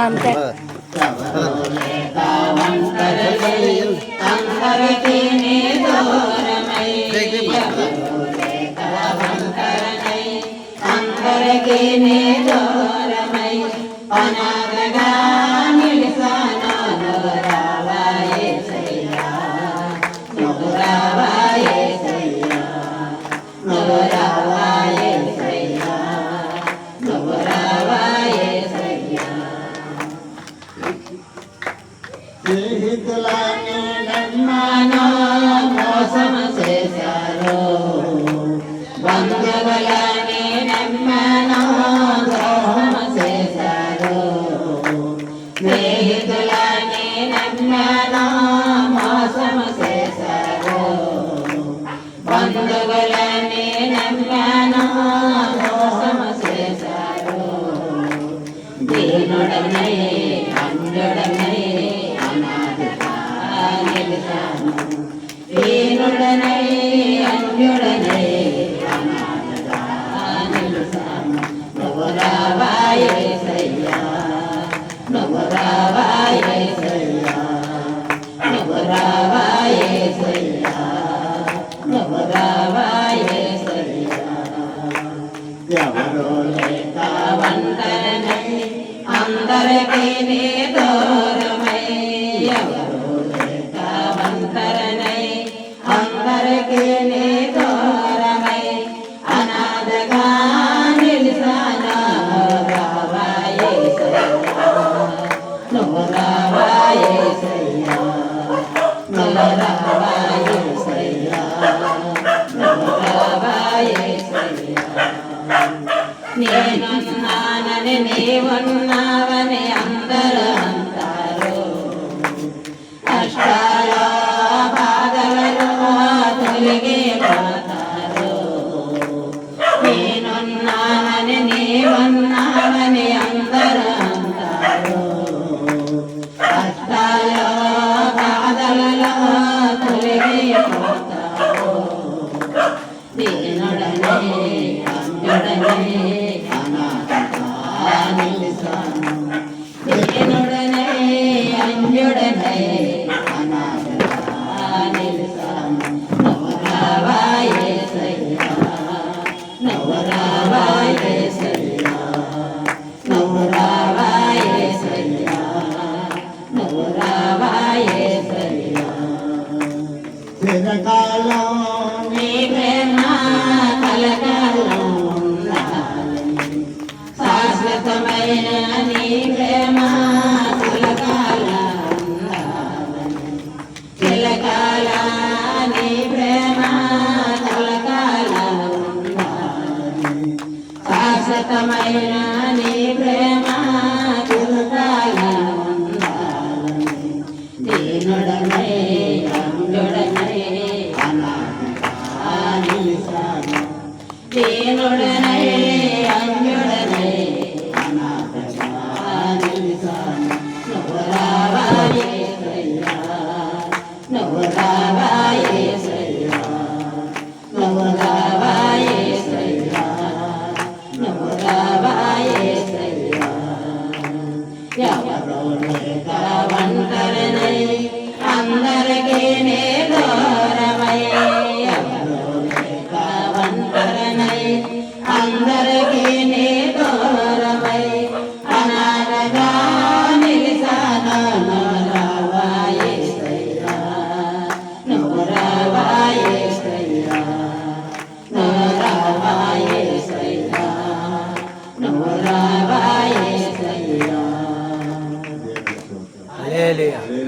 అంతే స్నేహితులని నమ్మానో మోసం చేశారు, బంధువులని నమ్మానో ద్రోహం చేశారు. స్నేహితులని నమ్మానో మోసం చేశారు, బంధువులని నమ్మానో మోసం చేశారు. దీనుడనై అంజుడనై దీనుడనై అంజుడనై అనాథగా నిలుసాను. నువ్వు రావా యేసయ్యా, నువ్వు రావా యేసయ్యా, నువ్వు రావా యేసయ్యా, నువ్వు రావా యేసయ్యా. ఎవరో లేక ఒంటరినై అందరికీ నీ దూరమై, ఎవరో లేక ఒంటరినై అందరికీ నీ దూరమై అనాథగా నిలిసానా. రావా యేసయ్యా, నువ్వు రావా యేసయ్యా, నువ్వు రావా యేసయ్యా, నువ్వు రావా యేసయ్యా. నేనున్నానని నీవున్నావని అందరూ అంటారు, కష్టాలు బాధలలో తొలగిపోతారు. నేనున్నానని నీవున్నావని అందరూ అంటారు, కష్టాలు బాధలలో తొలగిపోతారు. దీనుడనై అంజుడనై అనాథగా నిలిసాను, దీనుడనై అంజుడనై అనాథగా నిలిసాను. నువ్వు రావా యేసయ్యా, నువ్వు రావా యేసయ్యా, నువ్వు రావా యేసయ్యా, నువ్వు రావా యేసయ్యా. చిరకాలం నీ ప్రేమ కలకాలం ఉండాలని, శాశ్వతమైన నీ ప్రేమ చిరకాలం ఉండాలని, చిరకాల నీ ప్రేమ చిరకాలం ఉండాలని, శాశ్వతమైన నీ ప్రేమ చిరకాలం ఉండాలని. దీనుడనై అంజుడనై అనాథగా నిలిసాను, దీనుడనై అంజుడనై అనాథగా నిలిసాను. నువ్వు రావా యేసయ్యా, నువ్వు రావా యేసయ్యా, నువ్వు రావా యేసయ్యా, నువ్వు రావా యేసయ్యా. ఎవరో లేక ఒంటరినై అందరికీ నీ దూరమై, ఎవరో లేక ఒంటరినై అందరికీ నీ దూరమై అనాథగా నిలిసాను. నువ్వు రావా యేసయ్యా, నువ్వు రావా యేసయ్యా, నువ్వు రావా యేసయ్యా, నువ్వు రావా యేసయ్యా.